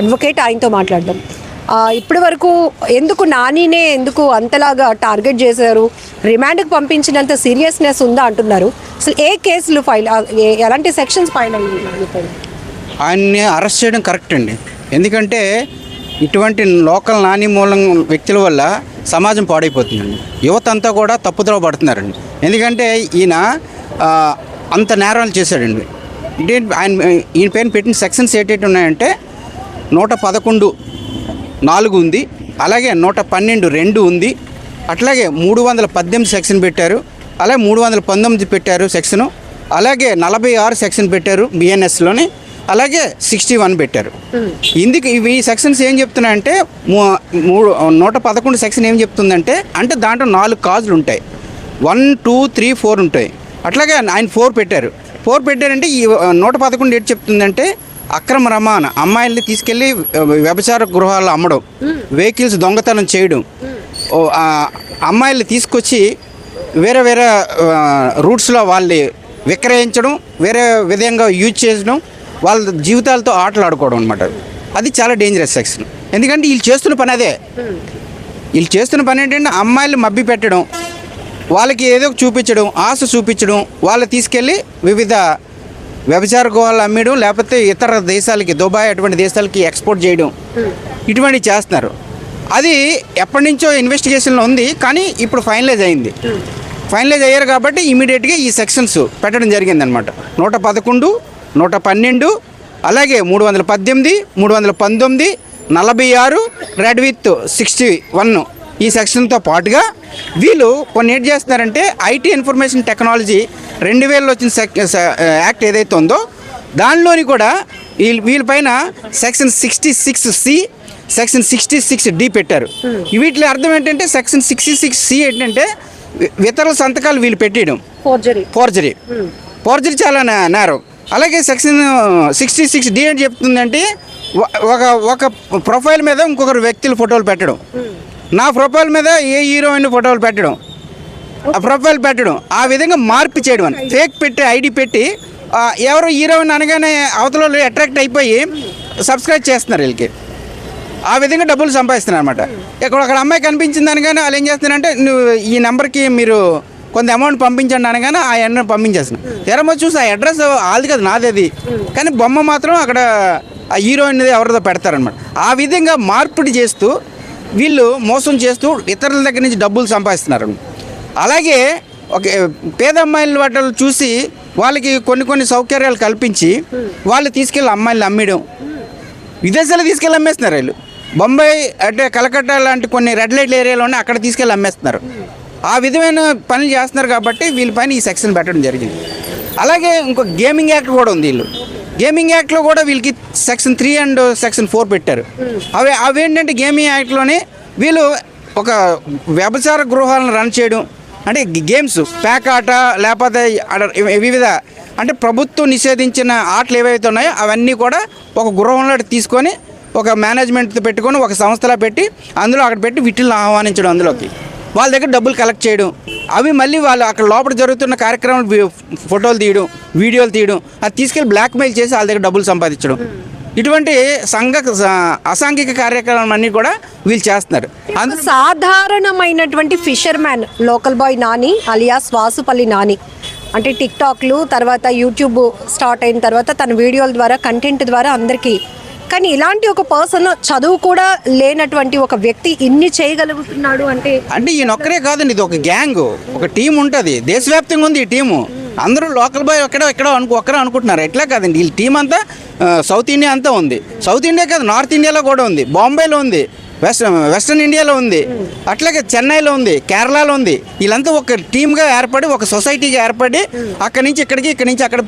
Advocate ఆయనతో మాట్లాడదాం. ఇప్పటి వరకు ఎందుకు అంతలాగా టార్గెట్ చేశారు, రిమాండ్కి పంపించినంత సీరియస్నెస్ ఉందా అంటున్నారు. అసలు ఏ కేసులు ఫైల్, ఎలాంటి సెక్షన్స్ ఫైల్ అయ్యాయి? ఆయన్ని అరెస్ట్ చేయడం కరెక్ట్ అండి. ఎందుకంటే ఇటువంటి లోకల్ నాని మూలం వ్యక్తుల వల్ల సమాజం పాడైపోతుందండి. యువత అంతా కూడా తప్పుదోవ పడుతున్నారండి. ఎందుకంటే ఈయన అంత నేరాలు చేశాడండి. ఈయన పైన పెట్టిన సెక్షన్స్ ఏంటంటే ఉన్నాయంటే 111(4) ఉంది, అలాగే 112(2) ఉంది, అట్లాగే 318 సెక్షన్ పెట్టారు, అలాగే 319 పెట్టారు సెక్షను, అలాగే 46 సెక్షన్ పెట్టారు బిఎన్ఎస్లోని, అలాగే 61 పెట్టారు. ఇందుకు ఇవి సెక్షన్స్ ఏం చెప్తున్నాయంటే 111 సెక్షన్ ఏం చెప్తుందంటే అంటే దాంట్లో 4 కాజులు ఉంటాయి, 1, 2, 3, 4 ఉంటాయి. అట్లాగే ఆయన 4 పెట్టారంటే ఈ 111 ఏంటి చెప్తుందంటే అక్రమ రవాణా, అమ్మాయిల్ని తీసుకెళ్ళి వ్యభిచార గృహాల్లో అమ్మడం, వెహికల్స్ దొంగతనం చేయడం, అమ్మాయిల్ని తీసుకొచ్చి వేరే వేరే రూట్స్లో వాళ్ళని విక్రయించడం, వేరే విధంగా యూజ్ చేయడం, వాళ్ళ జీవితాలతో ఆటలు ఆడుకోవడం అనమాట. అది చాలా డేంజరస్ సెక్షన్. ఎందుకంటే వీళ్ళు చేస్తున్న పని అదే. వీళ్ళు చేస్తున్న పని ఏంటంటే అమ్మాయిలు మభ్య పెట్టడం, వాళ్ళకి ఏదో చూపించడం, ఆశ చూపించడం, వాళ్ళు తీసుకెళ్ళి వివిధ వ్యభిచార గృహాలు అమ్మడం, లేకపోతే ఇతర దేశాలకి, దుబాయ్ అటువంటి దేశాలకి ఎక్స్పోర్ట్ చేయడం, ఇటువంటివి చేస్తున్నారు. అది ఎప్పటి నుంచో ఇన్వెస్టిగేషన్లో ఉంది, కానీ ఇప్పుడు ఫైనలైజ్ అయ్యారు కాబట్టి ఇమీడియట్గా ఈ సెక్షన్స్ పెట్టడం జరిగిందనమాట. 111, 112, అలాగే 318, 319, 46, రెడ్ విత్ 61 ఈ సెక్షన్తో పాటుగా వీళ్ళు కొన్ని ఏం చేస్తున్నారంటే ఐటీ ఇన్ఫర్మేషన్ టెక్నాలజీ 2000లో వచ్చిన యాక్ట్ ఏదైతే ఉందో దానిలోని కూడా వీళ్ళపైన సెక్షన్ 66C, సెక్షన్ 66D పెట్టారు. వీటిలో అర్థం ఏంటంటే సెక్షన్ 66C ఏంటంటే ఇతరుల సంతకాలు వీళ్ళు పెట్టేయడం, ఫోర్జరీ చాలా నేరం. అలాగే సెక్షన్ 66D ఏంటి చెప్తుందంటే ఒక ప్రొఫైల్ మీద ఇంకొకరు వ్యక్తుల ఫోటోలు పెట్టడం, నా ప్రొఫైల్ మీద ఏ హీరోయిన్ ఫోటోలు పెట్టడం, ఆ ప్రొఫైల్ పెట్టడం, ఆ విధంగా మార్పు చేయడం అని ఫేక్ పెట్టి ఐడి పెట్టి ఎవరు హీరోయిన్ అనగానే అవతల అట్రాక్ట్ అయిపోయి సబ్స్క్రైబ్ చేస్తున్నారు వీళ్ళకి. ఆ విధంగా డబ్బులు సంపాదిస్తున్నారు అనమాట. అక్కడ అమ్మాయి కనిపించింది అనగానే వాళ్ళు ఏం చేస్తున్నారంటే నువ్వు ఈ నెంబర్కి మీరు కొంత అమౌంట్ పంపించండి అనగానే ఆ అడ్రస్ పంపించేస్తున్నాను. తెరమో చూసి ఆ అడ్రస్ వాళ్ళది కదా, నాది అది, కానీ బొమ్మ మాత్రం అక్కడ ఆ హీరోయిన్ ఎవరిదో పెడతారనమాట. ఆ విధంగా మార్పిడి చేస్తూ వీళ్ళు మోసం చేస్తూ ఇతరుల దగ్గర నుంచి డబ్బులు సంపాదిస్తున్నారు. అలాగే ఒక పేద అమ్మాయిల వాటిని చూసి వాళ్ళకి కొన్ని సౌకర్యాలు కల్పించి వాళ్ళు తీసుకెళ్ళి అమ్మాయిలు అమ్మేయడం, విదేశాలు తీసుకెళ్ళి అమ్మేస్తున్నారు వీళ్ళు. బొంబాయి అంటే కలకత్తా లాంటి కొన్ని రెడ్ లైట్ ఏరియాలోనే అక్కడ తీసుకెళ్ళి అమ్మేస్తున్నారు. ఆ విధమైన పనులు చేస్తున్నారు కాబట్టి వీళ్ళపైన ఈ సెక్షన్ పెట్టడం జరిగింది. అలాగే ఇంకో గేమింగ్ యాక్ట్ కూడా ఉంది. గేమింగ్ యాక్ట్లో కూడా వీళ్ళకి సెక్షన్ 3 అండ్ సెక్షన్ 4 పెట్టారు. అవేంటంటే గేమింగ్ యాక్ట్లోనే వీళ్ళు ఒక వ్యభిచార గృహాలను రన్ చేయడం, అంటే గేమ్స్ ప్యాక్ ఆట, లేకపోతే వివిధ అంటే ప్రభుత్వం నిషేధించిన ఆటలు ఏవైతే ఉన్నాయో అవన్నీ కూడా ఒక గృహంలో తీసుకొని ఒక మేనేజ్మెంట్తో పెట్టుకొని ఒక సంస్థలో పెట్టి అందులో అక్కడ పెట్టి వీటిని ఆహ్వానించడం, అందులోకి వాళ్ళ దగ్గర డబ్బులు కలెక్ట్ చేయడం, అవి మళ్ళీ వాళ్ళు అక్కడ లోపల జరుగుతున్న కార్యక్రమాలు ఫోటోలు తీయడం, వీడియోలు తీయడం, అది తీసుకెళ్ళి బ్లాక్మెయిల్ చేసి వాళ్ళ దగ్గర డబ్బులు సంపాదించడం, ఇటువంటి అసాంఘిక కార్యక్రమాలు అన్నీ కూడా వీళ్ళు చేస్తున్నారు. సాధారణమైనటువంటి fisherman local boy Nani alias Vasupalli Nani అంటే టిక్టాక్లు తర్వాత యూట్యూబ్ స్టార్ట్ అయిన తర్వాత తన వీడియోల ద్వారా కంటెంట్ ద్వారా అందరికీ, కానీ ఇలాంటి ఒక పర్సన్ చదువు కూడా లేనటువంటి ఒక వ్యక్తి ఇన్ని చేయగలుగుతున్నాడు అంటే ఈయన ఒక్కరే కాదండి, ఇది ఒక గ్యాంగ్, ఒక టీం ఉంటుంది, దేశవ్యాప్తంగా ఉంది ఈ టీము. అందరూ లోకల్ బాయ్ ఒక్కరే అనుకుంటున్నారు. ఎట్లా కాదండి, వీళ్ళ టీం అంతా సౌత్ ఇండియా అంతా ఉంది. సౌత్ ఇండియా కాదు, నార్త్ ఇండియాలో కూడా ఉంది, బాంబేలో ఉంది, వెస్ట్రన్ ఇండియాలో ఉంది, అట్లాగే చెన్నైలో ఉంది, కేరళలో ఉంది. వీళ్ళంతా ఒక టీమ్గా ఏర్పడి ఒక సొసైటీగా ఏర్పడి అక్కడి నుంచి ఇక్కడికి అక్కడ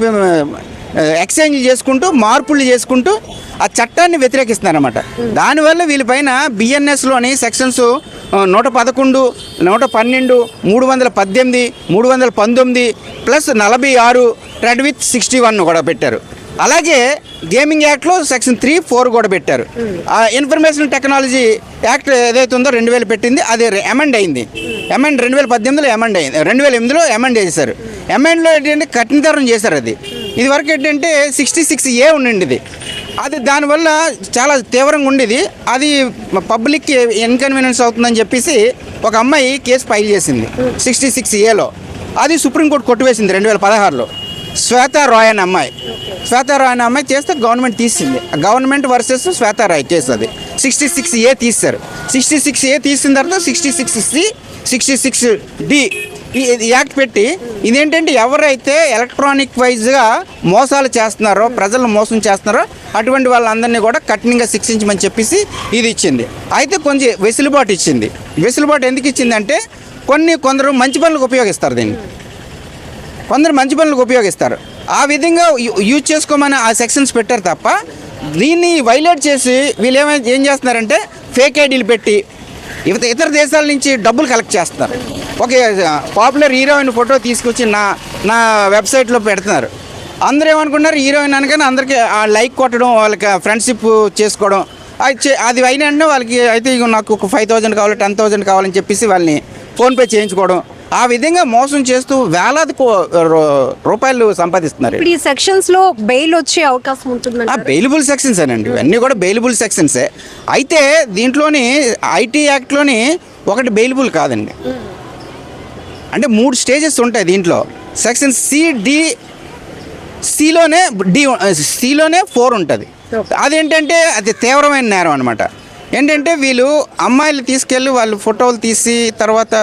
ఎక్స్చేంజ్ చేసుకుంటూ మార్పులు చేసుకుంటూ ఆ చట్టాన్ని వ్యతిరేకిస్తున్నారన్నమాట. దానివల్ల వీళ్ళపైన బిఎన్ఎస్లోని సెక్షన్స్ 111, 112, 318, 319 ప్లస్ 46 రెడ్ విత్ 61 కూడా పెట్టారు. అలాగే గేమింగ్ యాక్ట్లో సెక్షన్ 3, 4 కూడా పెట్టారు. ఇన్ఫర్మేషన్ టెక్నాలజీ యాక్ట్ ఏదైతే ఉందో 2000 పెట్టింది, అది అమెండ్ అయింది. 2018లో అమెండ్ అయింది, 2008లో అమెండ్ చేశారు. అమెండ్లో ఏంటంటే కఠినతరం చేశారు. అది ఇది వరకు ఏంటంటే 66A ఉండండి, ఇది అది దానివల్ల చాలా తీవ్రంగా ఉండేది. అది పబ్లిక్కి ఇన్కన్వీనియన్స్ అవుతుందని చెప్పేసి ఒక అమ్మాయి కేసు ఫైల్ చేసింది 66A. అది సుప్రీంకోర్టు కొట్టివేసింది 2016లో. శ్వేతారాయ్ అనే అమ్మాయి చేస్తే గవర్నమెంట్ తీసింది. Government versus Shweta Rai case. అది 66A తీస్తారు. 66A తీసిన తర్వాత 66C 66D ఈ యాక్ట్ పెట్టి ఇదేంటంటే ఎవరైతే ఎలక్ట్రానిక్ వైజ్గా మోసాలు చేస్తున్నారో, ప్రజలను మోసం చేస్తున్నారో అటువంటి వాళ్ళందరినీ కూడా కఠినంగా శిక్షించమని చెప్పేసి ఇది ఇచ్చింది. అయితే కొంచెం వెసులుబాటు ఇచ్చింది. వెసులుబాటు ఎందుకు ఇచ్చిందంటే కొందరు మంచి పనులకు ఉపయోగిస్తారు దీన్ని. ఆ విధంగా యూజ్ చేసుకోమని ఆ సెక్షన్స్ పెట్టారు తప్ప దీన్ని వైలేట్ చేసి వీళ్ళు ఏం చేస్తున్నారంటే ఫేక్ ఐడీలు పెట్టి ఇతర దేశాల నుంచి డబ్బులు కలెక్ట్ చేస్తున్నారు. ఒక పాపులర్ హీరోయిన్ ఫోటో తీసుకొచ్చి నా వెబ్సైట్లో పెడుతున్నారు. అందరూ ఏమనుకున్నారు, హీరోయిన్ అనగానే అందరికీ లైక్ కొట్టడం, వాళ్ళకి ఫ్రెండ్షిప్ చేసుకోవడం, అది అయినా వాళ్ళకి అయితే ఇక నాకు ఒక 5,000 కావాలి, 10,000 కావాలని చెప్పేసి వాళ్ళని ఫోన్పే చేయించుకోవడం, ఆ విధంగా మోసం చేస్తూ వేలాది రూపాయలు సంపాదిస్తున్నారు. ఈ సెక్షన్స్ లో బెయిల్ వచ్చే అవకాశం ఉంటుంది. బెయిలబుల్ సెక్షన్స్ అండి, ఇవన్నీ కూడా బెయిలబుల్ సెక్షన్సే. అయితే దీంట్లోని ఐటీ యాక్ట్లోని ఒకటి బెయిలబుల్ కాదండి. అంటే 3 స్టేజెస్ ఉంటాయి దీంట్లో. సెక్షన్ సిలోనే 4 ఉంటుంది. అదేంటంటే అది తీవ్రమైన నేరం అనమాట. ఏంటంటే వీళ్ళు అమ్మాయిలు తీసుకెళ్ళి వాళ్ళు ఫోటోలు తీసి తర్వాత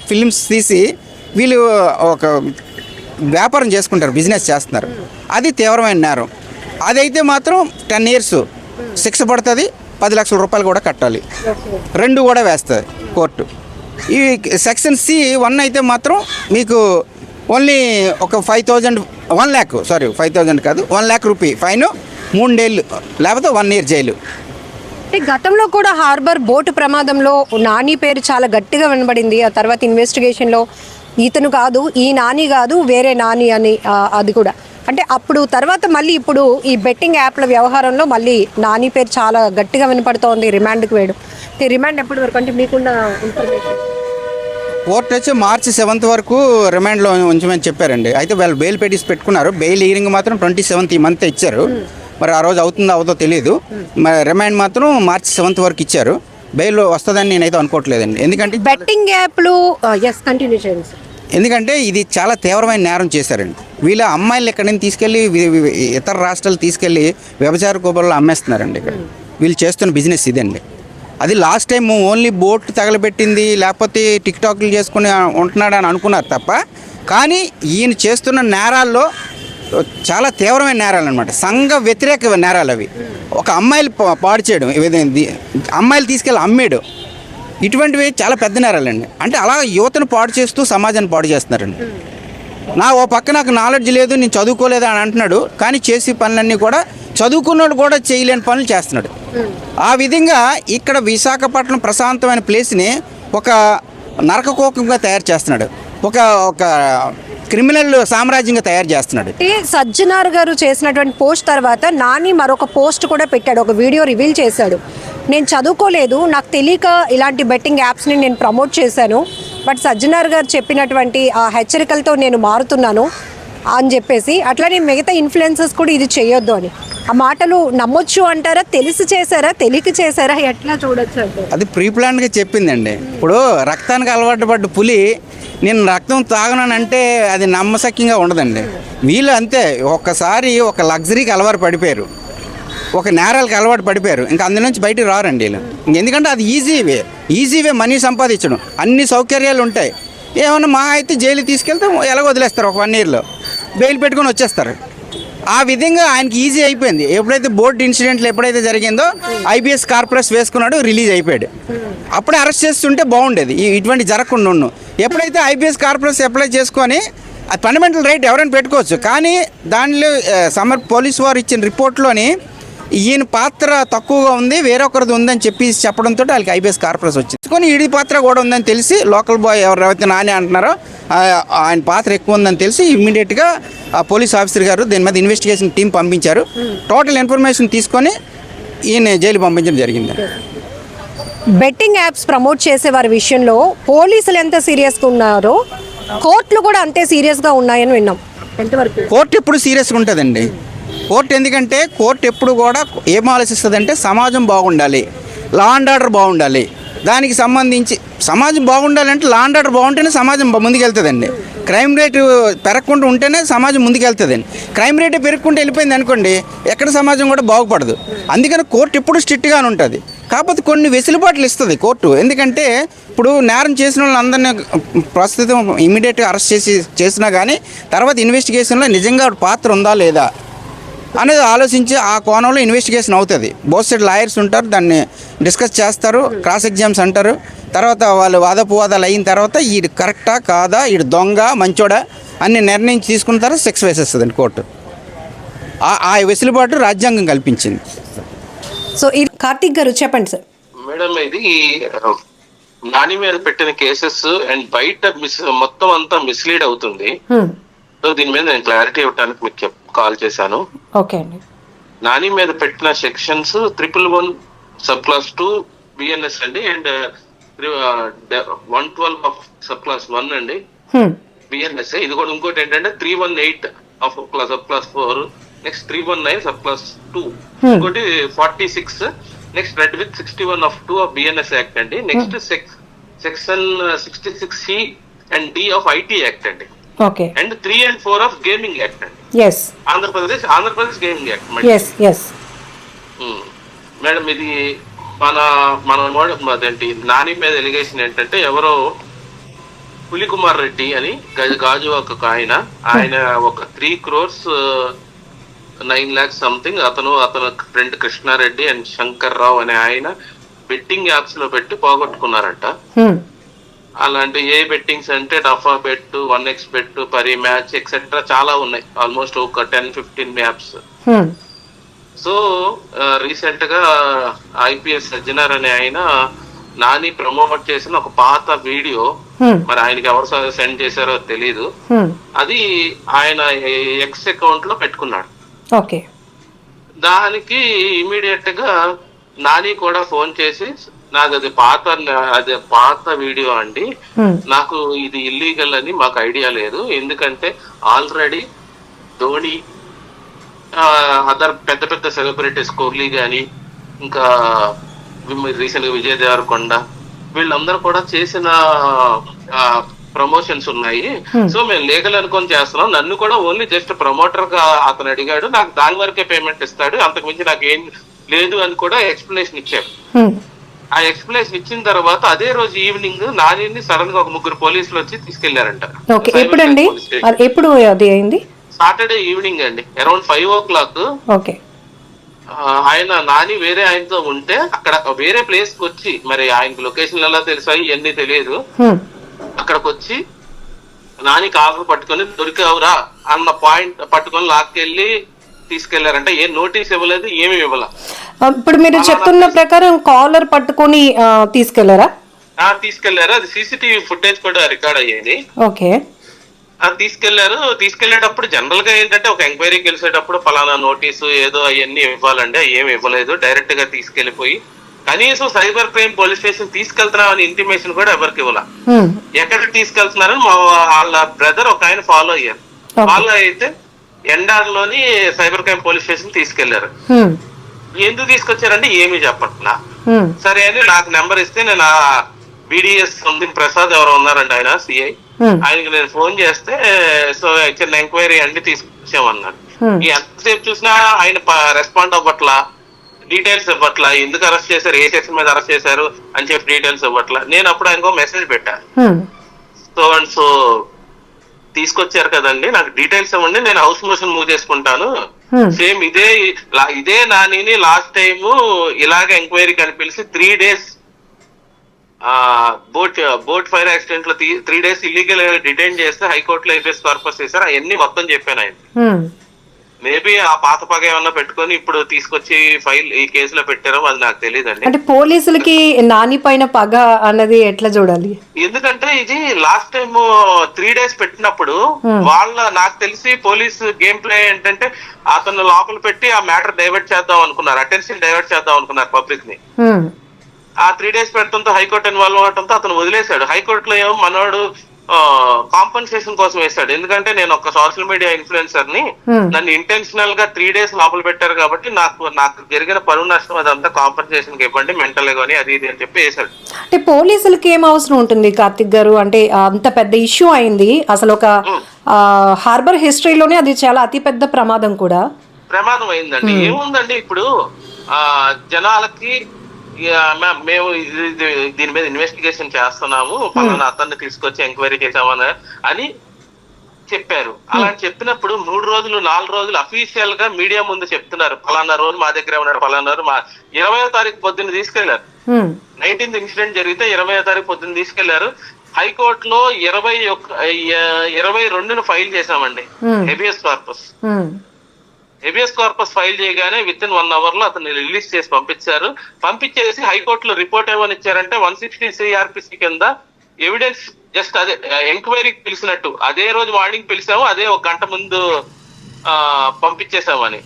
ఫిలిమ్స్ తీసి వీళ్ళు ఒక వ్యాపారం చేసుకుంటారు, బిజినెస్ చేస్తున్నారు. అది తీవ్రమైన నేరం. అదైతే మాత్రం 10 years శిక్ష పడుతుంది, 10 లక్షల రూపాయలు కూడా కట్టాలి. 2 కూడా వేస్తుంది కోర్టు. ఈ సెక్షన్ C1 అయితే మాత్రం మీకు ఓన్లీ ఒక 5,000 కాదు 1 lakh రూపీ ఫైన్, 3 ఏళ్ళు లేకపోతే 1 year జైలు. గతంలో కూడా హార్బర్ బోటు ప్రమాదంలో నాని పేరు చాలా గట్టిగా వినబడింది. ఆ తర్వాత ఇన్వెస్టిగేషన్లో ఇతను కాదు, ఈ నాని కాదు, వేరే నాని అని అది కూడా అంటే అప్పుడు తర్వాత మళ్ళీ ఇప్పుడు ఈ బెట్టింగ్ యాప్ల వ్యవహారంలో మళ్ళీ నాని పేరు చాలా గట్టిగా వినపడుతోంది. రిమాండ్కి వేయడం, రిమాండ్ ఎప్పటి వరకు అంటే మీకున్న ఇన్ఫర్మేషన్? కోర్టు వచ్చి March 7th వరకు రిమాండ్లో ఉంచమని చెప్పారండి. అయితే వాళ్ళు బెయిల్ పెటిస్ పెట్టుకున్నారు. బెయిల్ హీరింగ్ మాత్రం 27th ఈ మంత్ ఇచ్చారు. మరి ఆ రోజు అవుతుందో తెలియదు. మరి రిమాండ్ మాత్రం March 7th వరకు ఇచ్చారు. బెయిల్ వస్తుందని నేనైతే అనుకోవట్లేదండి. ఎందుకంటే బెట్టింగ్ యాప్లు కంటిన్యూ చేయండి. ఎందుకంటే ఇది చాలా తీవ్రమైన నేరం చేశారండి. వీళ్ళ అమ్మాయిలు ఎక్కడి నుంచి తీసుకెళ్ళి ఇతర రాష్ట్రాలు తీసుకెళ్ళి వ్యభిచార కూపర్లో అమ్మేస్తున్నారండి. ఇక్కడ వీళ్ళు చేస్తున్న బిజినెస్ ఇదండి. అది లాస్ట్ టైం ఓన్లీ బోట్ తగలబెట్టింది లేకపోతే టిక్టాక్లు చేసుకుని ఉంటున్నాడు అని అనుకున్నారు తప్ప, కానీ ఈయన చేస్తున్న నేరాల్లో చాలా తీవ్రమైన నేరాలు అనమాట. సంఘ వ్యతిరేక నేరాలు అవి. ఒక అమ్మాయిలు పాడు చేయడం, అమ్మాయిలు తీసుకెళ్ళి అమ్మేయడం, ఇటువంటివి చాలా పెద్ద నేరాలండి. అంటే అలా యువతను పాడు చేస్తూ సమాజాన్ని పాడు చేస్తున్నారండి. ఓ పక్క నాకు నాలెడ్జ్ లేదు, నేను చదువుకోలేదు అని అంటున్నాడు, కానీ చేసే పనులన్నీ కూడా చదువుకున్నాడు కూడా చేయలేని పనులు చేస్తున్నాడు. ఆ విధంగా ఇక్కడ విశాఖపట్నం ప్రశాంతమైన ప్లేస్ని ఒక నరకకోకంగా తయారు చేస్తున్నాడు. ఒక క్రిమినల్ సామ్రాజ్యంగా తయారు చేస్తున్నాడు. సజ్జనార్ గారు చేసినటువంటి పోస్ట్ తర్వాత నాని మరొక పోస్ట్ కూడా పెట్టాడు, ఒక వీడియో రివీల్ చేశాడు. నేను చదువుకోలేదు, నాకు తెలియక ఇలాంటి బెట్టింగ్ యాప్స్ని నేను ప్రమోట్ చేశాను, బట్ సజ్జనార్ గారు చెప్పినటువంటి ఆ హెచ్చరికలతో నేను మారుతున్నాను అని చెప్పేసి, అట్లానే మిగతా ఇన్ఫ్లుయెన్సర్స్ కూడా ఇది చేయొద్దు అని. ఆ మాటలు నమ్మొచ్చు అంటారా? తెలిసి చేశారా, తెలియక చేశారా, ఎట్లా చూడొచ్చు అంటే? అది ప్రీ ప్లాన్గా చెప్పిందండి. ఇప్పుడు రక్తానికి అలవాటు పడ్డ పులి నేను రక్తం తాగనంటే అది నమ్మశక్యంగా ఉండదండి. వీళ్ళు అంతే, ఒక్కసారి ఒక లగ్జరీకి అలవాటు పడిపోయారు, ఒక నేరాలకు అలవాటు పడిపోయారు, ఇంకా అందు నుంచి బయటకు రారండి వీళ్ళు. ఎందుకంటే అది ఈజీవే మనీ సంపాదించడం, అన్ని సౌకర్యాలు ఉంటాయి. ఏమన్నా మా అయితే జైలు తీసుకెళ్తే ఎలా వదిలేస్తారు, ఒక 1 yearలో బెయిల్ పెట్టుకొని వచ్చేస్తారు. ఆ విధంగా ఆయనకి ఈజీ అయిపోయింది. ఎప్పుడైతే బోట్ ఇన్సిడెంట్లు ఎప్పుడైతే జరిగిందో IPS కార్పొరేస్ వేసుకున్నాడు, రిలీజ్ అయిపోయాడు. అప్పుడే అరెస్ట్ చేస్తుంటే బాగుండేది, ఇటువంటి జరగకుండా ఉండు. ఎప్పుడైతే IPS కార్పొరేస్ అప్లై చేసుకొని అది ఫండమెంటల్ రైట్ ఎవరైనా పెట్టుకోవచ్చు, కానీ దానిలో పోలీసు వారు ఇచ్చిన రిపోర్ట్లోని ఈయన పాత్ర తక్కువగా ఉంది, వేరొకరిది ఉందని చెప్పడంతో వాళ్ళకి IPS కార్పొరేస్ వచ్చింది. కొన్ని ఈడి పాత్ర కూడా ఉందని తెలిసి లోకల్ బాయ్ ఎవరైతే నాని అంటున్నారో ఆయన పాత్ర ఎక్కువ ఉందని తెలిసి ఇమ్మీడియట్గా ఆ పోలీస్ ఆఫీసర్ గారు దీని మీద ఇన్వెస్టిగేషన్ టీం పంపించారు. టోటల్ ఇన్ఫర్మేషన్ తీసుకొని ఈయన జైలు పంపించడం జరిగింది. బెట్టింగ్ యాప్స్ ప్రమోట్ చేసే వారి విషయంలో పోలీసులు ఎంత సీరియస్గా ఉన్నారో కోర్టులు కూడా అంతే సీరియస్గా ఉన్నాయని విన్నాం. ఎంతవరకు? కోర్టు ఎప్పుడు సీరియస్గా ఉంటుందండి. కోర్టు ఎందుకంటే కోర్టు ఎప్పుడు కూడా ఏం ఆలోచిస్తుందంటే సమాజం బాగుండాలి, లా అండ్ ఆర్డర్ బాగుండాలి. దానికి సంబంధించి సమాజం బాగుండాలంటే లా అండ్ ఆర్డర్ బాగుంటేనే సమాజం ముందుకెళ్తుందండి. క్రైమ్ రేటు పెరగకుండా ఉంటేనే సమాజం ముందుకెళ్తుందండి. క్రైమ్ రేటు పెరుగుకుంటూ వెళ్ళిపోయింది అనుకోండి, ఎక్కడ సమాజం కూడా బాగుపడదు. అందుకని కోర్టు ఎప్పుడు స్ట్రిక్ట్గానే ఉంటుంది. కాకపోతే కొన్ని వెసులుబాట్లు ఇస్తుంది కోర్టు. ఎందుకంటే ఇప్పుడు నేరం చేసిన వాళ్ళందరినీ ప్రస్తుతం ఇమీడియట్గా అరెస్ట్ చేసినా కానీ తర్వాత ఇన్వెస్టిగేషన్లో నిజంగా పాత్ర ఉందా లేదా అనేది ఆలోచించి ఆ కోణంలో ఇన్వెస్టిగేషన్ అవుతుంది. బోత్ సైడ్ లాయర్స్ ఉంటారు, దాన్ని డిస్కస్ చేస్తారు, క్రాస్ ఎగ్జామ్స్ అంటారు. తర్వాత వాళ్ళు వాదోపవాదాలు అయిన తర్వాత ఈడు కరెక్టా కాదా, ఈడు దొంగ మంచోడా అన్ని నిర్ణయం తీసుకున్న తర్వాత శిక్ష వేసేస్తుందండి కోర్టు. ఆ వెసులుబాటు రాజ్యాంగం కల్పించింది. సో ఈ కార్తీక్ గారు చెప్పండి సార్. మేడం, ఇది నాని మీద పెట్టిన కేసెస్ అండ్ బయట మొత్తం అంతా మిస్లీడ్ అవుతుంది. సో దీని మీద నేను క్లారిటీ ఇవ్వడానికి మీకు కాల్ చేశాను. ఓకే అండి. నాని మీద పెట్టిన సెక్షన్స్ 111 సబ్ క్లాస్ 2 బిఎన్ఎస్ అండి, అండ్ 112 ఆఫ్ సబ్ క్లాస్ 1 అండి బిఎన్ఎస్. ఇది కూడా ఇంకోటి ఏంటంటే 318 of sub clause 4, next 319 sub clause 2, ఇంకోటి 46, next read with 61 of 2 of BNS act అండి. Next section 66C and D of IT act అండి. Okay. And 3 and 4 of gaming act అండి. yes Andhra Pradesh gaming act. yes madam, ఇది మన అదేంటి నాని మీద allegation ఏంటంటే ఎవరో పులికుమార్ రెడ్డి అని గాజు ఒక ఆయన ఒక 3 crores 9 lakhs సంథింగ్ అతను ఫ్రెండ్ కృష్ణారెడ్డి అండ్ శంకర్ రావు అనే ఆయన బెట్టింగ్ యాప్స్ లో పెట్టి పోగొట్టుకున్నారంట. అలాంటి ఏ బెట్టింగ్స్ అంటే డఫా బెట్, 1x బెట్, పరి మ్యాచ్ ఎక్సెట్రా చాలా ఉన్నాయి. ఆల్మోస్ట్ ఒక 10-15 యాప్స్. సో రీసెంట్ గా ఐపీఎస్ సజ్జనార్ అనే ఆయన నాని ప్రమోట్ చేసిన ఒక పాత వీడియో, మరి ఆయనకి ఎవరు సెండ్ చేశారో తెలీదు, అది ఆయన ఎక్స్ అకౌంట్ లో పెట్టుకున్నాడు. ఓకే. దానికి ఇమీడియట్ గా నాని కూడా ఫోన్ చేసి, నాకు అది పాత వీడియో అండి, నాకు ఇది ఇల్లీగల్ అని మాకు ఐడియా లేదు, ఎందుకంటే ఆల్రెడీ ధోని, అదర్ పెద్ద సెలబ్రిటీస్, కోహ్లీ గాని, ఇంకా రీసెంట్ గా విజయ్ దేవరకొండ, వీళ్ళందరూ కూడా చేసిన ప్రమోషన్స్ ఉన్నాయి. సో మేము లీగల్ అనుకొని చేస్తున్నాం, నన్ను కూడా ఓన్లీ జస్ట్ ప్రమోటర్ గా అతను అడిగాడు, నాకు దాని వరకే పేమెంట్ ఇస్తాడు, అంతకు మించి నాకు ఏం లేదు అని కూడా ఎక్స్ప్లెనేషన్ ఇచ్చాడు. ఆ ఎక్స్ప్లెనేషన్ ఇచ్చిన తర్వాత అదే రోజు ఈవినింగ్ నానిని సడన్ గా ఒక 3 పోలీసులు వచ్చి తీసుకెళ్లారంట. ఎప్పుడు అది అయింది? సాటర్డే ఈవినింగ్ అండి, అరౌండ్ 5 o'clock. ఓకే. ఆయన నాని వేరే ఆయనతో ఉంటే అక్కడ వేరే ప్లేస్ కి వచ్చి, మరి ఆయనకి లొకేషన్ ఎలా తెలుసాయి ఇవన్నీ తెలియదు, అక్కడికి వచ్చి నాని కాలు పట్టుకొని దొరికావురా అన్న పాయింట్ పట్టుకొని లాక్కెళ్ళి తీసుకెళ్లారంట. ఏ నోటీస్ ఇవ్వలేదు, ఏమి ఇవ్వాల. ఇప్పుడు మీరు చెప్తున్న ప్రకారం కాలర్ పట్టుకొని తీసుకెళ్లారా? తీసుకెళ్లారు. అది సీసీటీవీ ఫుటేజ్ కూడా రికార్డ్ అయ్యేది. ఓకే. తీసుకెళ్లారు. తీసుకెళ్లేటప్పుడు జనరల్ గా ఏంటంటే ఒక ఎంక్వైరీకి వెళ్ళేటప్పుడు పలానా నోటీసు ఏదో అవన్నీ ఇవ్వాలండి, ఏమి ఇవ్వలేదు. డైరెక్ట్ గా తీసుకెళ్లిపోయి కనీసం సైబర్ క్రైమ్ పోలీస్ స్టేషన్ తీసుకెళ్తున్నామని ఇంటిమేషన్ కూడా ఎవరికి ఇవ్వాల. ఎక్కడికి తీసుకెళ్తున్నారని వాళ్ళ బ్రదర్ ఒక ఆయన ఫాలో అయ్యారు. ఫాలో అయితే ఎండార్లోని సైబర్ క్రైమ్ పోలీస్ స్టేషన్ తీసుకెళ్లారు. ఎందుకు తీసుకొచ్చారంటే ఏమీ చెప్పట్లా. సరే అని నాకు నెంబర్ ఇస్తే నేను బీడీఎస్ ప్రసాద్ ఎవరో ఉన్నారండి, ఆయన సిఐ, ఆయనకి నేను ఫోన్ చేస్తే సో చిన్న ఎంక్వైరీ అండి తీసుకొచ్చామన్నాడు. ఎంతసేపు చూసినా ఆయన రెస్పాండ్ అవ్వట్లా, డీటెయిల్స్ ఇవ్వట్లా, ఎందుకు అరెస్ట్ చేశారు, ఏ సెక్షన్ మీద అరెస్ట్ చేశారు అని చెప్పి డీటెయిల్స్ ఇవ్వట్లా. నేను అప్పుడు ఆయనకు మెసేజ్ పెట్టాను, సో అండ్ సో తీసుకొచ్చారు కదండి, నాకు డీటెయిల్స్ ఇవ్వండి, నేను హౌస్ మోషన్ మూవ్ చేసుకుంటాను. సేమ్ ఇదే నానిని లాస్ట్ టైము ఇలాగ ఎంక్వైరీకి అని పిలిచి 3 days బోట్ ఫైర్ యాక్సిడెంట్ లో 3 days ఇల్లీగల్ డిటైన్ చేస్తే హైకోర్టులో ఎఫ్ఎస్ కార్పస్ చేశారు. అవన్నీ మొత్తం చెప్పాను ఆయన. మేబీ ఆ పాత పగ ఏమన్నా పెట్టుకొని ఇప్పుడు తీసుకొచ్చి ఫైల్ ఈ కేసులో పెట్టారో అది నాకు తెలియదండి. అంటే పోలీసులకి నాని పైన పగ అన్నది ఎట్లా చూడాలి? ఎందుకంటే ఇది లాస్ట్ టైం 3 days పెట్టినప్పుడు నాకు తెలిసి పోలీస్ గేమ్ ప్లే ఏంటంటే అతను లోపల పెట్టి ఆ మ్యాటర్ డైవర్ట్ చేద్దాం అనుకున్నారు, అటెన్షన్ డైవర్ట్ చేద్దాం అనుకున్నారు పబ్లిక్ ని. ఆ 3 days పెట్టడంతో హైకోర్టు ఇన్వాల్వ్ అవడంతో అతను వదిలేశాడు. హైకోర్టులో ఏమో మనోడు కాంపన్సేషన్ కోసం వేశాడు. ఎందుకంటే నేను ఒక సోషల్ మీడియా ఇన్ఫ్లుయెన్సర్ ని, నన్ను ఇంటెన్షనల్ గా 3 days లోపల పెట్టారు కాబట్టి నాకు జరిగిన పరువు నష్టం అదంతా కాంపన్సేషన్ ఇవ్వండి, మెంటల్ గానీ అది ఇది అని చెప్పి వేశాడు. అంటే పోలీసులకి ఏం అవసరం ఉంటుంది కార్తిక్ గారు? అంటే అంత పెద్ద ఇష్యూ అయింది, అసలు ఒక హార్బర్ హిస్టరీలోనే అది చాలా అతిపెద్ద ప్రమాదం కూడా. ప్రమాదం అయిందండి. ఏముందండి ఇప్పుడు జనాలకి మేము దీని మీద ఇన్వెస్టిగేషన్ చేస్తున్నాము, పలానా అతన్ని తీసుకొచ్చి ఎంక్వైరీ చేసామని అని చెప్పారు. అలా చెప్పినప్పుడు 3 రోజులు 4 రోజులు అఫీషియల్ గా మీడియా ముందు చెప్తున్నారు, పలానా రోజు మా దగ్గర ఉన్నారు, పలానా రోజు 20వ తారీఖు పొద్దున్న తీసుకెళ్లారు. 19th ఇన్సిడెంట్ జరిగితే 20వ తారీఖు పొద్దున్న తీసుకెళ్లారు. హైకోర్టులో 22న ఫైల్ చేశామండి habeas corpus. Habeas corpus file చేయగానే విత్ ఇన్ 1 hour లో అతన్ని రిలీజ్ చేసి పంపించారు. పంపించేసి హైకోర్టులో రిపోర్ట్ ఏమని ఇచ్చారంటే 160 CRPC కింద ఎవిడెన్స్ జస్ట్ అదే ఎంక్వైరీకి పిలిచినట్టు అదే రోజు మార్నింగ్ పిలిచాము, అదే 1 గంట ముందు పంపించేసామని.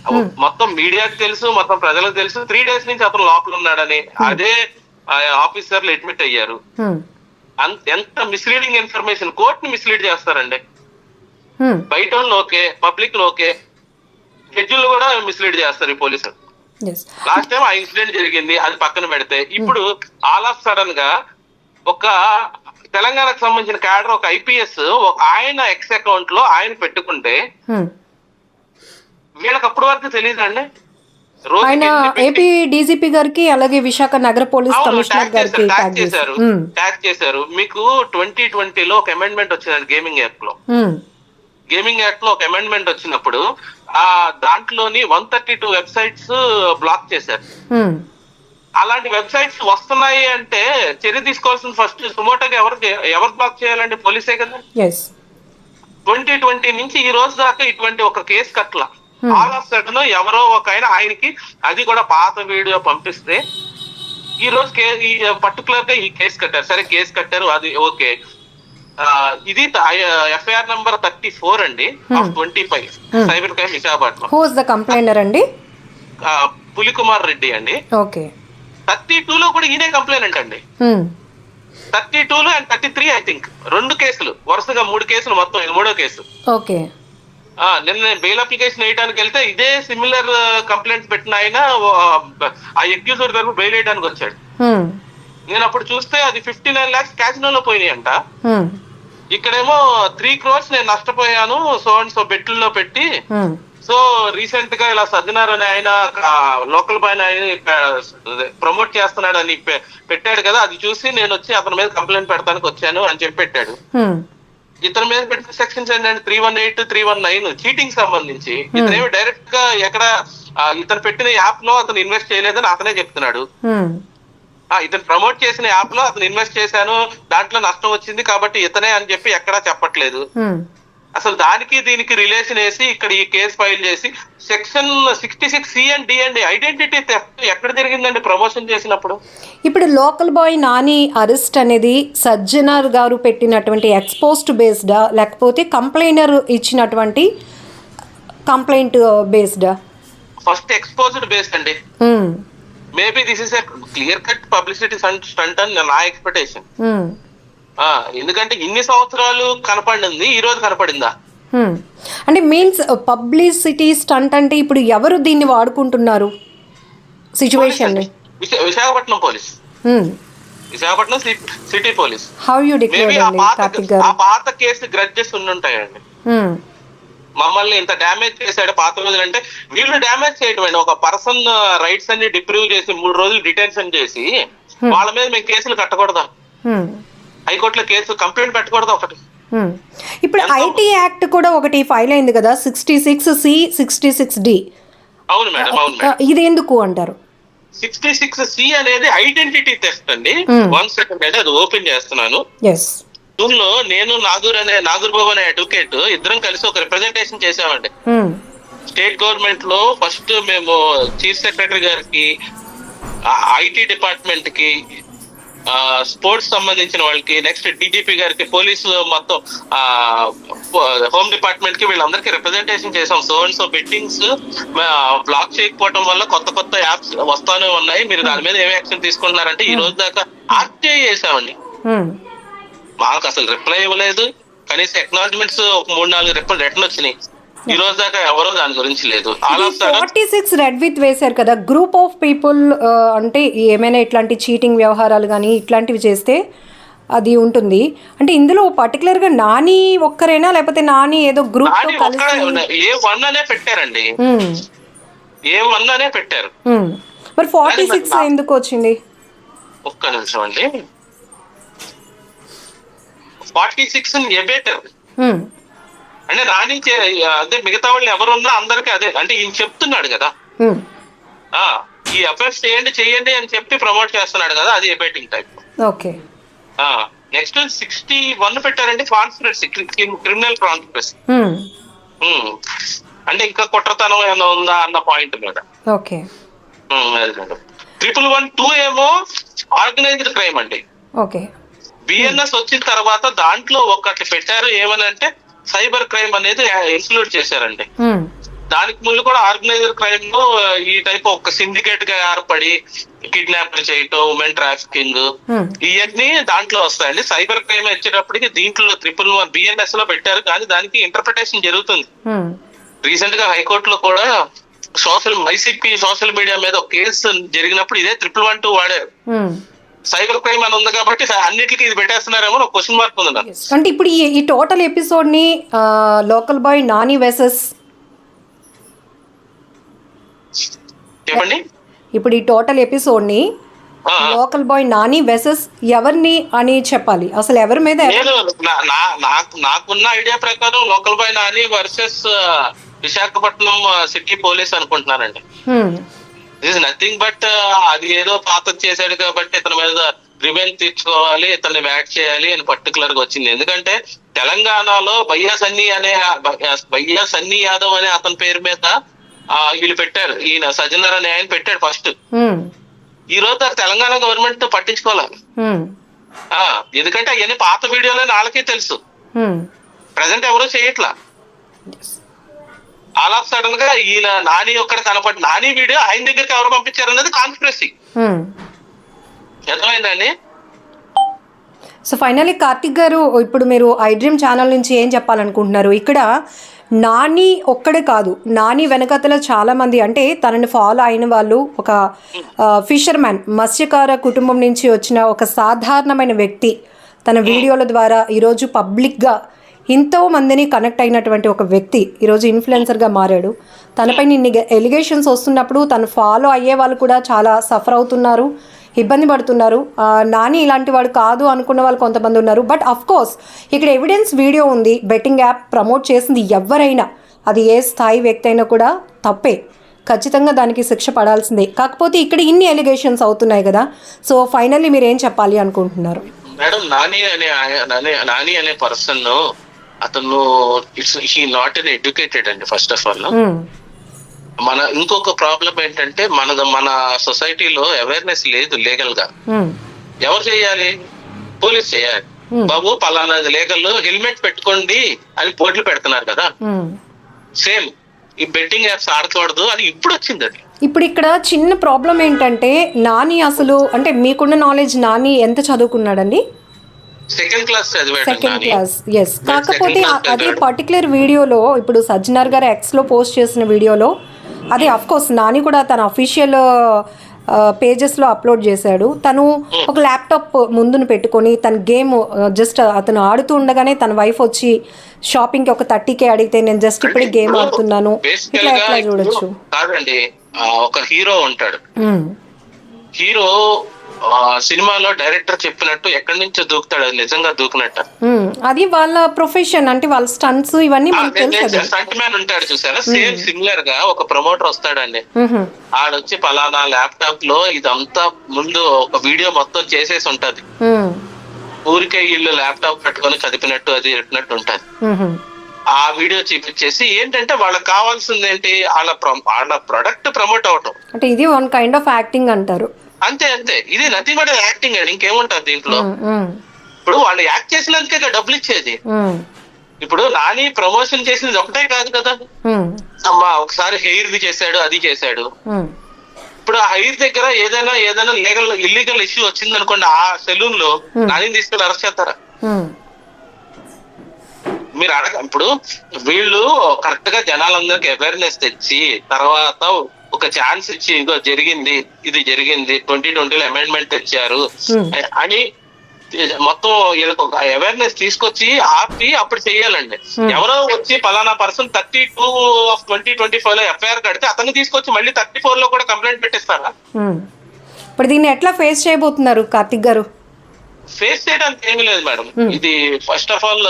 మొత్తం మీడియాకి తెలుసు, మొత్తం ప్రజలకు తెలుసు 3 days నుంచి అతను లోపల ఉన్నాడని అదే ఆఫీసర్లు అడ్మిట్ అయ్యారు. ఎంత మిస్లీడింగ్ ఇన్ఫర్మేషన్, కోర్టుని మిస్లీడ్ చేస్తారండి. బయట ఓకే, పబ్లిక్ ఓకే, జడ్జిలు కూడా మిస్లీడ్ చేస్తారు ఈ పోలీసులు. లాస్ట్ టైం ఆ ఇన్సిడెంట్ జరిగింది, అది పక్కన పెడితే ఇప్పుడు ఆల్ ఆఫ్ సడన్ గా ఒక తెలంగాణకు సంబంధించిన క్యాడర్ ఒక IPS ఆయన ఎక్స్ అకౌంట్ లో ఆయన పెట్టుకుంటే వీళ్ళకి అప్పటి వరకు తెలియదండి. ఆయన ఏపీ డీజీపీ గారికి అలాగే విశాఖ నగర పోలీస్ కమిషనర్ గారికి ట్యాగ్ చేశారు. మీకు 2020లో ఒక అమెండ్మెంట్ వచ్చిందండి గేమింగ్ యాక్ట్ లో. గేమింగ్ యాక్ట్ లో ఒక అమెండ్మెంట్ వచ్చినప్పుడు దాంట్లోని 132 వెబ్సైట్స్ బ్లాక్ చేశారు. అలాంటి వెబ్సైట్స్ వస్తున్నాయి అంటే చర్య తీసుకోవాల్సిన ఫస్ట్ సుమోటోగా ఎవరు బ్లాక్ చేయాలండి? పోలీసే కదా. 2020 నుంచి ఈ రోజు దాకా ఇటువంటి ఒక case Katla. All of sudden ఎవరో ఒక ఆయనకి అది కూడా పాత వీడియో పంపిస్తే ఈ రోజు పర్టికులర్ గా ఈ కేసు కట్టారు. సరే కేసు కట్టారు, అది ఓకే. ఇది FIR నంబర్ 34 అండి of 25 cyber crime Visakhapatnam. Who is the complainer అండి? పులికుమార్ రెడ్డి అండి. ఓకే. 32లో కూడా ఈయనే కంప్లైనెంట్ అండి. 32లో అండ్ 33 ఐ థింక్ 2 కేసులు వరుసగా 3 కేసులు, మొత్తం ఇది 3వ కేసు. ఓకే. నిన్న బెయిల్ అప్లికేషన్ వేయడానికి వెళ్తే ఇదే సిమిలర్ కంప్లైంట్స్ పెట్టిన ఆయన ఆ అక్యూజర్ తరపు బెయిల్ వేయడానికి వచ్చాడు. నేను అప్పుడు చూస్తే అది 59 lakhs క్యాసినోలో పోయినాయి అంట. ఇక్కడేమో 3 crores నేను నష్టపోయాను సో అండ్ సో బెట్లలో పెట్టి. సో రీసెంట్ గా ఇలా సజ్జనార్ అని ఆయన లోకల్ పైన ప్రమోట్ చేస్తున్నాడు అని పెట్టాడు కదా, అది చూసి నేను వచ్చి అతని మీద కంప్లైంట్ పెడతానికి వచ్చాను అని చెప్పి పెట్టాడు. ఇతని మీద పెట్టిన సెక్షన్స్ ఏంటంటే 318, 319 చీటింగ్ సంబంధించి. ఇతనేమి డైరెక్ట్ గా ఎక్కడ ఇతను పెట్టిన యాప్ లో అతను ఇన్వెస్ట్ చేయలేదని అతనే చెప్తున్నాడు. ఇతను ప్రమోట్ చేసిన యాప్ లో అతను ఇన్వెస్ట్ చేశాను, దాంట్లో నష్టం వచ్చింది కాబట్టి ఇతనే అని చెప్పి ఎక్కడా చెప్పట్లేదు. అసలు దానికి దీనికి రిలేషన్ వేసి ఇక్కడ ఈ కేసు ఫైల్ చేసి సెక్షన్ 66C and D అండి ఐడెంటిటీ థెఫ్ట్ ఎక్కడ జరిగిందండి ప్రమోషన్ చేసినప్పుడు. ఇప్పుడు లోకల్ బాయ్ నాని అరెస్ట్ అనేది సజ్జనార్ గారు పెట్టినటువంటి ఎక్స్పోజ్డ్ బేస్డా లేకపోతే కంప్లైనర్ ఇచ్చినటువంటి కంప్లైంట్ బేస్డా? ఫస్ట్ ఎక్స్పోజ్డ్ బేస్డ్ అండి. Maybe this is a clear cut publicity stunt అని నా ఎక్స్పెక్టేషన్. ఎందుకంటే ఇన్ని సంవత్సరాలు కనపడింది, ఈ రోజు కనపడిందా? అంటే మీన్స్ పబ్లిసిటీ స్టంట్ అంటే ఇప్పుడు ఎవరు దీన్ని వాడుకుంటున్నారు situation? Visakhapatnam police, Visakhapatnam city police. How you declare ఆ పాత కేసు గ్రడ్జెస్ ఉండుంటాయండి. మమ్మల్ని ఇంత డ్యామేజ్ చేశాడు పాత రోజులు అంటే వీళ్ళు డ్యామేజ్ చేయడం అండి. ఒక పర్సన్ రైట్స్ అన్ని డిప్రూవ్ చేసి 3 రోజులు డిటెన్షన్ చేసి వాళ్ళ మీద మేము కేసులు కట్టకూడదా? హైకోర్టులో కేసు కంప్లైంట్ పెట్టకూడదు ఒకటి. ఇప్పుడు ఐటీ యాక్ట్ కూడా ఒకటి ఫైల్ అయింది కదా 66C 66D. అవును మేడం, అవును మేడం. ఇది ఎందుకు అంటారు? 66C అనేది ఐడెంటిటీ థెఫ్ట్ అండి. 1 second అండి, అది ఓపెన్ చేస్తున్నాను. దీనిలో నేను నాగూర్ బాబు అనే అడ్వకేట్ ఇద్దరం కలిసి ఒక రిప్రజెంటేషన్ చేసామండి. స్టేట్ గవర్నమెంట్ లో ఫస్ట్ మేము చీఫ్ సెక్రటరీ గారికి, ఐటీ డిపార్ట్మెంట్ కి, స్పోర్ట్స్ సంబంధించిన వాళ్ళకి, నెక్స్ట్ DGP గారికి, పోలీసు మొత్తం హోమ్ డిపార్ట్మెంట్ కి వీళ్ళందరికీ రిప్రజెంటేషన్ చేసాం. So and so bettings block చేయకపోవడం వల్ల కొత్త యాప్స్ వస్తానే ఉన్నాయి, మీరు దాని మీద ఏమి యాక్షన్ తీసుకుంటున్నారంటే ఈ రోజు దాకా RTI చేసామండి. మాకు అసలు రిప్లై ఇవ్వలేదు, కనీసం అక్నాలజ్మెంట్స్ ఒక 3-4 రిటర్న్ వచ్చినాయి. ఈ రోజు దాకా ఎవరో దాని గురించి లేదు. 46 రెడ్ విత్ వేశారు కదా, గ్రూప్ ఆఫ్ పీపుల్ అంటే ఏమైనా ఇట్లాంటి చీటింగ్ వ్యవహారాలు కానీ ఇట్లాంటివి చేస్తే అది ఉంటుంది అంటే ఇందులో పర్టికులర్గా నాని ఒక్కరేనా లేకపోతే నాని ఏదో గ్రూప్ A1 అనే పెట్టారండి, A1 అనే పెట్టారు. మరి 46 ఎందుకు వచ్చింది? ఒక్క నిమిషం అండి. 46 ఎబేటర్ అంటే నాని అదే మిగతా వాళ్ళు ఎవరున్నా అందరికి అదే అంటే ఈయన చెప్తున్నాడు కదా, ఈ అఫైర్స్ చేయండి అని చెప్పి ప్రమోట్ చేస్తున్నాడు కదా, అది ఎబేటింగ్ టైప్. ఓకే. నెక్స్ట్ 61 పెట్టారండి, కాన్స్పిరసీ, క్రిమినల్ కాన్స్పిరసీ. అంటే ఇంకా కుట్రతనం ఏమైనా ఉందా అన్న పాయింట్ మీద. ఓకే. 112 ఏమో ఆర్గనైజ్డ్ క్రైమ్ అండి. ఓకే. బిఎన్ఎస్ వచ్చిన తర్వాత దాంట్లో ఒకటి పెట్టారు, ఏమనంటే సైబర్ క్రైమ్ అనేది ఇంక్లూడ్ చేశారండి. దానికి ముందు కూడా ఆర్గనైజ్డ్ క్రైమ్ లో ఈ టైప్ ఒక సిండికేట్ గా ఏర్పడి కిడ్నాప్ చేయటం, ఉమెన్ ట్రాఫికింగ్, ఇవన్నీ దాంట్లో వస్తాయండి. సైబర్ క్రైమ్ వచ్చేటప్పటికి దీంట్లో 111 బిఎన్ఎస్ లో పెట్టారు, కానీ దానికి ఇంటర్ప్రిటేషన్ జరుగుతుంది. రీసెంట్ గా హైకోర్టులో కూడా ఐసీపీ సోషల్ మీడియా మీద ఒక కేసు జరిగినప్పుడు ఇదే 112 వాడారు. సైబర్ క్రైమ్ అని ఉంది కాబట్టి అన్నిటికీ ఇది పెట్టేస్తున్నారేమో ఒక క్వశ్చన్ మార్క్ ఉంది. అంటే ఇప్పుడు ఈ టోటల్ ఎపిసోడ్ ని లోకల్ బాయ్ నాని వెసెస్ చెప్పండి. ఇప్పుడు ఈ టోటల్ ఎపిసోడ్ ని లోకల్ బాయ్ నాని వెసెస్ ఎవరిని అని చెప్పాలి, అసలు ఎవరి మీద? నాకున్న ఐడియా ప్రకారం local boy Nani versus Visakhapatnam city police అనుకుంటున్నానండి. దిస్ నథింగ్ బట్ అది ఏదో పాత చేశాడు కాబట్టి ఇతని మీద రివెంజ్ తీర్చుకోవాలి, ఇతన్ని బ్యాట్ చేయాలి అని పర్టికులర్ గా వచ్చింది. ఎందుకంటే తెలంగాణలో భయ్యా సన్నీ యాదవ్ అనే అతని పేరు మీద వీళ్ళు పెట్టారు, ఈయన సజ్జనర్ అనే ఆయన పెట్టాడు ఫస్ట్. ఈ రోజు తెలంగాణ గవర్నమెంట్ పట్టించుకోవాలి, ఎందుకంటే అవన్నీ పాత వీడియోలో వాళ్ళకే తెలుసు, ప్రజెంట్ ఎవరో చేయట్లా. ఆల్ ఆఫ్ సడన్ గా ఈయన నాని ఒక్కడ కనపడి నాని వీడియో ఆయన దగ్గరికి ఎవరు పంపించారు అన్నది కాన్స్పిరసీ. అర్థమైందండి? సో ఫైనల్లీ కార్తిక్ గారు, ఇప్పుడు మీరు ఐ డ్రీమ్ ఛానల్ నుంచి ఏం చెప్పాలనుకుంటున్నారు? ఇక్కడ నాని ఒక్కడే కాదు, నాని వెనకతల చాలామంది అంటే తనని ఫాలో అయిన వాళ్ళు, ఒక ఫిషర్మ్యాన్ మత్స్యకార కుటుంబం నుంచి వచ్చిన ఒక సాధారణమైన వ్యక్తి తన వీడియోల ద్వారా ఈరోజు పబ్లిక్గా ఎంతో మందిని కనెక్ట్ అయినటువంటి ఒక వ్యక్తి ఈరోజు ఇన్ఫ్లుయెన్సర్గా మారాడు. తనపైన ఇన్ని ఎలిగేషన్స్ వస్తున్నప్పుడు తను ఫాలో అయ్యే వాళ్ళు కూడా చాలా సఫర్ అవుతున్నారు, ఇబ్బంది పడుతున్నారు. నాని ఇలాంటి వాడు కాదు అనుకున్న వాళ్ళు కొంతమంది ఉన్నారు. బట్ అఫ్కోర్స్ ఇక్కడ ఎవిడెన్స్ వీడియో ఉంది, బెట్టింగ్ యాప్ ప్రమోట్ చేసింది ఎవరైనా, అది ఏ స్థాయి వ్యక్తి అయినా కూడా తప్పే, ఖచ్చితంగా దానికి శిక్ష పడాల్సిందే. కాకపోతే ఇక్కడ ఇన్ని ఎలిగేషన్స్ అవుతున్నాయి కదా, సో ఫైనల్లీ మీరు ఏం చెప్పాలి అనుకుంటున్నారు? మేడం, నాని అనే పర్సన్ అతను హీ నాట్ ఎన్ ఎడ్యుకేటెడ్ అండి ఫస్ట్ ఆఫ్ ఆల్. మన ఇంకొక ప్రాబ్లం ఏంటంటే మన సొసైటీలో అవేర్నెస్ లేదు లీగల్ గా. ఎవరు చేయాలి? పోలీస్ చేయాలి. బాబు పలానా లీగల్ హెల్మెట్ పెట్టుకోండి అని బోర్డులు పెడుతున్నారు కదా, సేమ్ ఈ బెట్టింగ్ యాప్స్ ఆడకూడదు అని ఇప్పుడు వచ్చింది. అది ఇప్పుడు ఇక్కడ చిన్న ప్రాబ్లం ఏంటంటే నాని అసలు అంటే మీకున్న నాలెడ్జ్ నాని ఎంత చదువుకున్నాడండి? Second class. ఎస్. కాకపోతే అదే పర్టికులర్ వీడియోలో ఇప్పుడు సజ్జనర్ గారు ఎక్స్లో పోస్ట్ చేసిన వీడియోలో అదే అఫ్కోర్స్ నాని కూడా తన అఫీషియల్ పేజెస్లో అప్లోడ్ చేశాడు. తను ఒక ల్యాప్టాప్ ముందును పెట్టుకొని తన గేమ్ జస్ట్ అతను ఆడుతూ ఉండగానే తన వైఫ్ వచ్చి షాపింగ్కి ఒక 30K అడిగితే నేను జస్ట్ ఇప్పుడే గేమ్ ఆడుతున్నాను ఇట్లా ఎట్లా చూడొచ్చు? కాదండి, ఒక హీరో ఉంటాడు, హీరో సినిమాలో డైరెక్టర్ చెప్పినట్టు ఎక్కడి నుంచో దూకుతాడు, అది నిజంగా దూకినట్ట. అది వాళ్ళ ప్రొఫెషన్, అంటే వాళ్ళ స్టంట్స్ ఇవన్నీ స్టంట్ మ్యాన్ ఉంటాడు చూసారా, సేమ్ సిమిలర్ గా ఒక ప్రమోటర్ వస్తాడండి, ఆడొచ్చి పలానా ల్యాప్టాప్ లో ఇదంతా ముందు ఒక వీడియో మొత్తం చేసేసి ఉంటది, ఊరికే వీళ్ళు ల్యాప్టాప్ పెట్టుకొని చదివినట్టు అది పెట్టినట్టు ఉంటది. ఆ వీడియో చూపించేసి ఏంటంటే వాళ్ళకి కావాల్సింది ఏంటి, వాళ్ళ ప్రొడక్ట్ ప్రమోట్ అవటం. అంటే ఇది వన్ కైండ్ ఆఫ్ యాక్టింగ్ అంటారు. అంతే. ఇది నథింగ్ బట్ యాక్టింగ్ అండి, ఇంకేముంటది దీంట్లో. ఇప్పుడు వాళ్ళు యాక్ట్ చేసినందుకే డబ్బులు ఇచ్చేది. ఇప్పుడు నాని ప్రమోషన్ చేసింది ఒకటే కాదు కదా, ఒకసారి హెయిర్ ది చేశాడు, అది చేశాడు. ఇప్పుడు ఆ హెయిర్ దగ్గర ఏదైనా ఇల్లీగల్ ఇష్యూ వచ్చింది అనుకోండి, ఆ సెలూన్ లో నాని తీసుకెళ్ళి అరెస్ట్ చేస్తారా? మీరు ఇప్పుడు వీళ్ళు కరెక్ట్ గా జనాలందరికి అవేర్నెస్ తెచ్చి తర్వాత ఒక ఛాన్స్ ఇచ్చి ఇదో జరిగింది, ఇది జరిగింది, 2020లో అమెండ్మెంట్ తెచ్చారు అని మొత్తం వీళ్ళకి ఒక అవేర్నెస్ తీసుకొచ్చి ఆపి అప్పుడు చెయ్యాలండి. ఎవరో వచ్చి పలానా పర్సన్ 32/2025 లో ఎఫ్ఐఆర్ కడితే అతన్ని తీసుకొచ్చి మళ్ళీ 34 లో కూడా కంప్లైంట్ పెట్టిస్తారా? ఇప్పుడు దీన్ని ఎట్లా ఫేస్ చేయబోతున్నారు కార్తిక్ గారు? ఫేస్ చేయడానికి ఏమీ లేదు మేడం. ఇది ఫస్ట్ ఆఫ్ ఆల్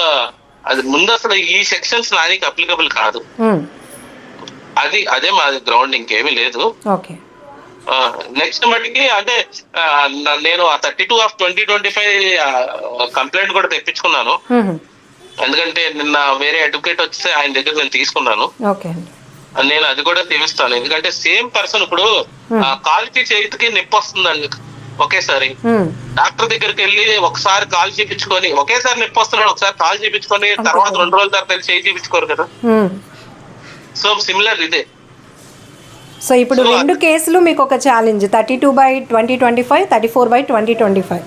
అది ముందు అసలు ఈ సెక్షన్స్ నానికి అప్లికబుల్ కాదు. అదే మాది గ్రౌండ్, ఇంకేమీ లేదు. నెక్స్ట్ మటుకి అంటే నేను ఆ 32/2025 కంప్లైంట్ కూడా తెప్పించుకున్నాను. ఎందుకంటే నిన్న వేరే అడ్వకేట్ వస్తే ఆయన దగ్గర నేను తీసుకున్నాను. నేను అది కూడా తీరుస్తాను. ఎందుకంటే సేమ్ పర్సన్ ఇప్పుడు కాలుకి చేతికి నొప్పి వస్తుందండి ఒకేసారి. డాక్టర్ దగ్గరికి వెళ్ళి ఒకసారి కాలు చూపించుకొని ఒకేసారి నొప్పి వస్తున్నాడు, ఒకసారి కాలు చూపించుకొని తర్వాత 2 రోజుల తర్వాత చేయి చూపించుకోరు కదా. సో సిమిలర్ ఇదే. సో ఇప్పుడు 2 కేసులు మీకు ఒక ఛాలెంజ్, 32/2025, 34/2025.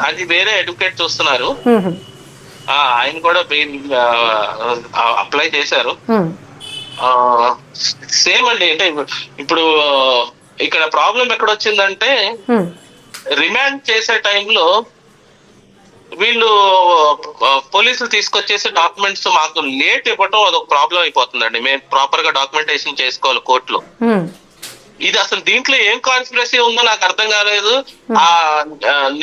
అది వేరే అడ్వకేట్ చూస్తున్నారు. ఆయన కూడా అప్లై చేశారు. సేమ్ అండి. అంటే ఇప్పుడు ఇక్కడ ప్రాబ్లం ఎక్కడ వచ్చిందంటే రిమాండ్ చేసే టైంలో వీళ్ళు పోలీసులు తీసుకొచ్చేసి డాక్యుమెంట్స్ మాకు లేట్ ఇవ్వటం అదొక ప్రాబ్లం అయిపోతుందండి. మేము ప్రాపర్ గా డాక్యుమెంటేషన్ చేసుకోవాలి కోర్టులో. ఇది అసలు దీంట్లో ఏం కాన్స్పిరసీ ఉందో నాకు అర్థం కాలేదు.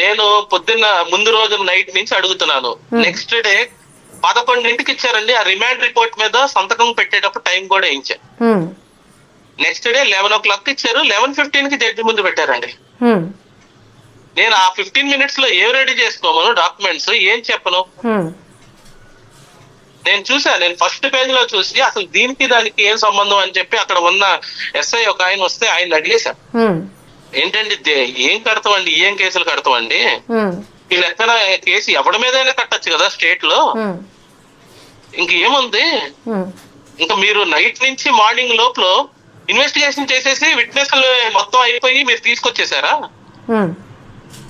నేను పొద్దున్న ముందు రోజు నైట్ నుంచి అడుగుతున్నాను. నెక్స్ట్ డే 11ంటికి ఇచ్చారండి. ఆ రిమాండ్ రిపోర్ట్ మీద సంతకం పెట్టేటప్పుడు టైం కూడా ఇచ్చారు. నెక్స్ట్ డే 11 o'clock ఇచ్చారు. 11:15కి జడ్జి ముందు పెట్టారండి. నేను ఆ 15 minutes లో ఏం రెడీ చేసుకోమను డాక్యుమెంట్స్, ఏం చెప్పను. నేను చూసాను, నేను ఫస్ట్ పేజ్ లో చూసి అసలు దీనికి దానికి ఏం సంబంధం అని చెప్పి అక్కడ ఉన్న ఎస్ఐ ఒక ఆయన వస్తే ఆయన అడిగేశాను, ఏంటండి ఏం కడతామండి, ఏం కేసులు కడతామండి, ఈ లెక్కన కేసు ఎవరి మీదైనా కట్టచ్చు కదా స్టేట్ లో, ఇంకేముంది, ఇంకా మీరు నైట్ నుంచి మార్నింగ్ లోపల ఇన్వెస్టిగేషన్ చేసేసి విట్నెస్లు మొత్తం అయిపోయి మీరు తీసుకొచ్చేసారా?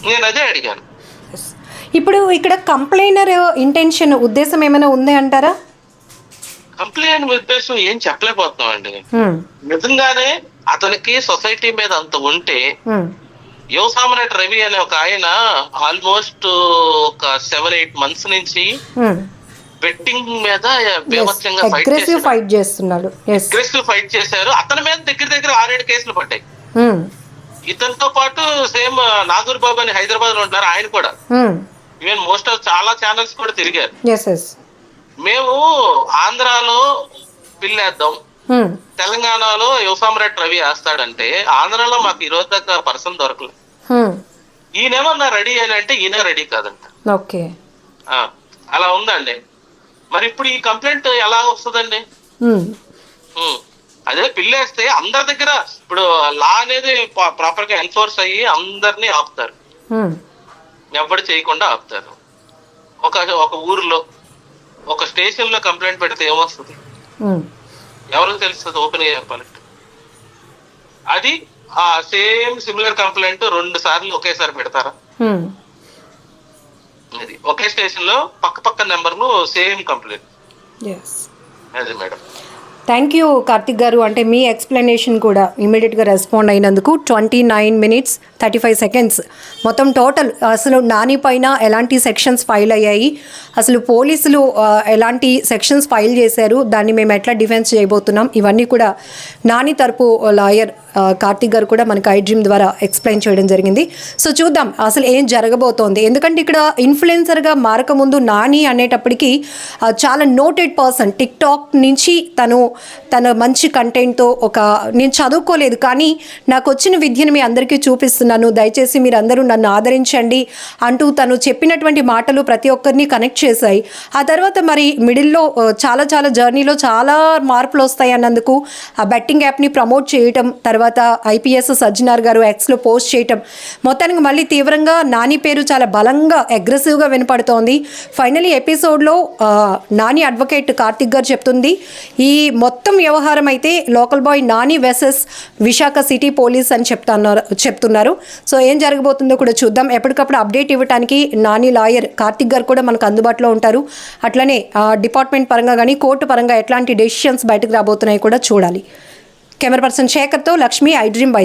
నేను అదే అడిగాను. ఇప్పుడు ఇక్కడ కంప్లైనర్ ఇంటెన్షన్ ఉద్దేశం ఏమైనా ఉంది అంటారా? కంప్లైంట్ ఉద్దేశం ఏం చెప్పలేకపోతున్నాం అండి. నిజంగానే అతనికి సొసైటీ మీద అంత ఉంటే యువసామ్రాట్ రవి అనే ఒక ఆయన ఆల్మోస్ట్ ఒక 7-8 months నుంచి బెట్టింగ్ మీద ఫైట్ చేస్తున్నాడు. అగ్రెసివ్ ఫైట్ చేశారు. అతని మీద దగ్గర 6-7 కేసులు పడ్డాయి. ఇతనితో పాటు సేమ్ నాగూర్ బాబు అని హైదరాబాద్ లో ఉంటున్నారు, ఆయన కూడా ఈవెన్ మోస్ట్ ఆఫ్ చాలా ఛానల్స్ కూడా తిరిగారు. మేము ఆంధ్రాలో బిల్లేద్దాం, తెలంగాణలో యువసామ్రాట్ రవి వేస్తాడంటే ఆంధ్రాలో మాకు ఈ రోజు దాకా పర్సన్ దొరకలేదు. ఈయనేమన్నా రెడీ అని అంటే ఈయన రెడీ కాదంట. అలా ఉందండి. మరి ఇప్పుడు ఈ కంప్లైంట్ ఎలా వస్తుందండి? అదే పిల్లేస్తే అందరి దగ్గర ఇప్పుడు లా అనేది ప్రాపర్ గా ఎన్ఫోర్స్ అయ్యి అందరినీ ఆపుతారు, ఎవరు చేయకుండా ఆపుతారు. ఒక ఊర్లో ఒక స్టేషన్ లో కంప్లైంట్ పెడితే ఏమొస్తుంది ఎవరికి తెలుస్తుంది? ఓపెన్ గా చెప్పాలంటే అది ఆ సేమ్ సిమిలర్ కంప్లైంట్ 2 సార్లు ఒకేసారి పెడతారా? అది ఒకే స్టేషన్ లో పక్క నెంబర్లు సేమ్ కంప్లైంట్. అది మేడం. థ్యాంక్ యూ కార్తిక్ గారు. అంటే మీ ఎక్స్ప్లెనేషన్ కూడా ఇమీడియట్గా రెస్పాండ్ అయినందుకు 29 minutes 35 seconds మొత్తం టోటల్. అసలు నాని పైన ఎలాంటి సెక్షన్స్ ఫైల్ అయ్యాయి, అసలు పోలీసులు ఎలాంటి సెక్షన్స్ ఫైల్ చేశారు, దాన్ని మేము ఎట్లా డిఫెన్స్ చేయబోతున్నాం, ఇవన్నీ కూడా నాని తరపు లాయర్ కార్తిక్ గారు కూడా మనకు ఐడ్రీమ్ ద్వారా ఎక్స్ప్లెయిన్ చేయడం జరిగింది. సో చూద్దాం అసలు ఏం జరగబోతోంది. ఎందుకంటే ఇక్కడ ఇన్ఫ్లుయెన్సర్గా మారకముందు నాని అనేటప్పటికీ చాలా నోటెడ్ పర్సన్. టిక్టాక్ నుంచి తన మంచి కంటెంట్తో నేను చదువుకోలేదు కానీ నాకు వచ్చిన విద్యను మీ అందరికీ చూపిస్తున్నాను, దయచేసి మీరు అందరూ నన్ను ఆదరించండి అంటూ తను చెప్పినటువంటి మాటలు ప్రతి ఒక్కరిని కనెక్ట్ చేశాయి. ఆ తర్వాత మరి మిడిల్లో చాలా జర్నీలో చాలా మార్పులు వస్తాయి అన్నందుకు ఆ బెట్టింగ్ యాప్ని ప్రమోట్ చేయటం, తర్వాత ఐపీఎస్ సజ్జనార్ గారు ఎక్స్లో పోస్ట్ చేయటం, మొత్తానికి మళ్ళీ తీవ్రంగా నాని పేరు చాలా బలంగా అగ్రెసివ్గా వినపడుతోంది. ఫైనలీ ఎపిసోడ్లో నాని అడ్వకేట్ కార్తిక్ గారు చెప్తుంది, ఈ మొత్తం వ్యవహారం అయితే local boy Nani versus Visakha city police అని చెప్తున్నారు. సో ఏం జరగబోతుందో కూడా చూద్దాం. ఎప్పటికప్పుడు అప్డేట్ ఇవ్వడానికి నాని లాయర్ కార్తిక్ గారు కూడా మనకు అందుబాటులో ఉంటారు. అట్లనే డిపార్ట్మెంట్ పరంగా కానీ కోర్టు పరంగా ఎట్లాంటి డెసిషన్స్ బయటకు రాబోతున్నాయి కూడా చూడాలి. కెమెరా పర్సన్ శేఖర్తో లక్ష్మి, ఐ డ్రీమ్ వైజాగ్.